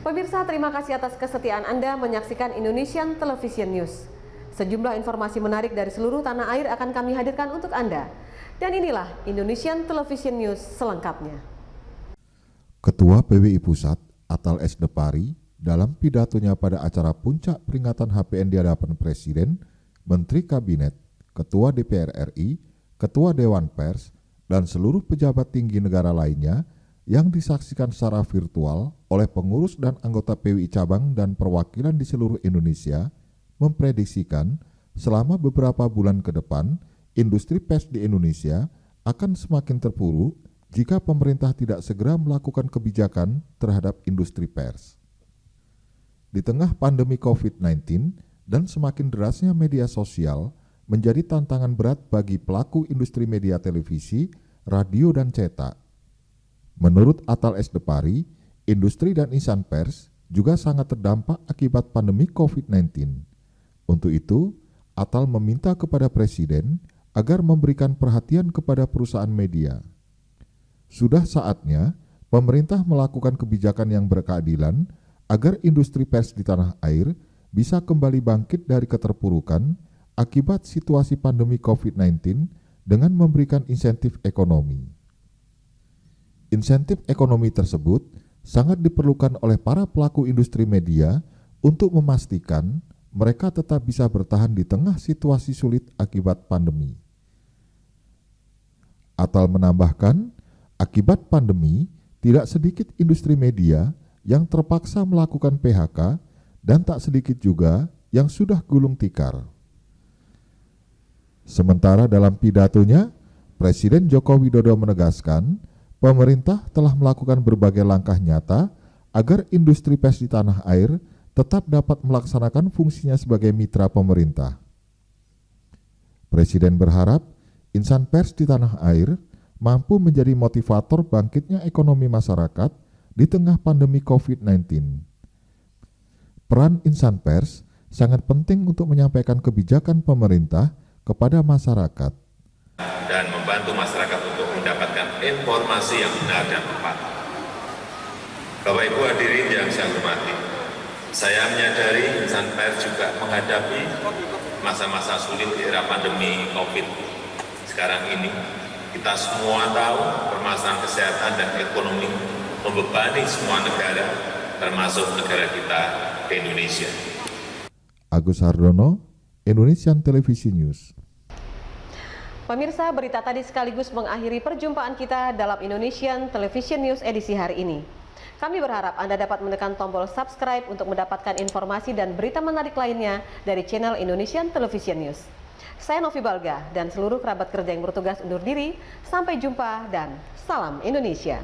Pemirsa, terima kasih atas kesetiaan Anda menyaksikan Indonesian Television News. Sejumlah informasi menarik dari seluruh tanah air akan kami hadirkan untuk Anda. Dan inilah Indonesian Television News selengkapnya. Ketua PWI Pusat, Atal S. Depari, dalam pidatonya pada acara puncak peringatan HPN di hadapan Presiden, Menteri Kabinet, Ketua DPR RI, Ketua Dewan Pers, dan seluruh pejabat tinggi negara lainnya yang disaksikan secara virtual oleh pengurus dan anggota PWI cabang dan perwakilan di seluruh Indonesia, memprediksikan selama beberapa bulan ke depan, industri pers di Indonesia akan semakin terpuruk jika pemerintah tidak segera melakukan kebijakan terhadap industri pers. Di tengah pandemi COVID-19 dan semakin derasnya media sosial menjadi tantangan berat bagi pelaku industri media televisi, radio, dan cetak. Menurut Atal S. Depari, industri dan insan pers juga sangat terdampak akibat pandemi COVID-19. Untuk itu, Atal meminta kepada Presiden agar memberikan perhatian kepada perusahaan media. Sudah saatnya pemerintah melakukan kebijakan yang berkeadilan agar industri pers di tanah air bisa kembali bangkit dari keterpurukan akibat situasi pandemi COVID-19 dengan memberikan insentif ekonomi. Insentif ekonomi tersebut sangat diperlukan oleh para pelaku industri media untuk memastikan mereka tetap bisa bertahan di tengah situasi sulit akibat pandemi. Atal menambahkan, akibat pandemi, tidak sedikit industri media yang terpaksa melakukan PHK dan tak sedikit juga yang sudah gulung tikar. Sementara dalam pidatonya, Presiden Joko Widodo menegaskan, pemerintah telah melakukan berbagai langkah nyata agar industri pers di tanah air tetap dapat melaksanakan fungsinya sebagai mitra pemerintah. Presiden berharap insan pers di tanah air mampu menjadi motivator bangkitnya ekonomi masyarakat di tengah pandemi COVID-19. Peran insan pers sangat penting untuk menyampaikan kebijakan pemerintah kepada masyarakat dan membantu masyarakat untuk mendapatkan informasi yang benar dan tepat. Bapak Ibu hadirin yang saya hormati, saya menyadari insan pers juga menghadapi masa-masa sulit di era pandemi COVID sekarang ini. Kita semua tahu permasalahan kesehatan dan ekonomi membebani semua negara, termasuk negara kita di Indonesia. Agus Hardono, Indonesian Television News. Pemirsa, berita tadi sekaligus mengakhiri perjumpaan kita dalam Indonesian Television News edisi hari ini. Kami berharap Anda dapat menekan tombol subscribe untuk mendapatkan informasi dan berita menarik lainnya dari channel Indonesian Television News. Saya Novi Balga dan seluruh kerabat kerja yang bertugas undur diri. Sampai jumpa dan salam Indonesia.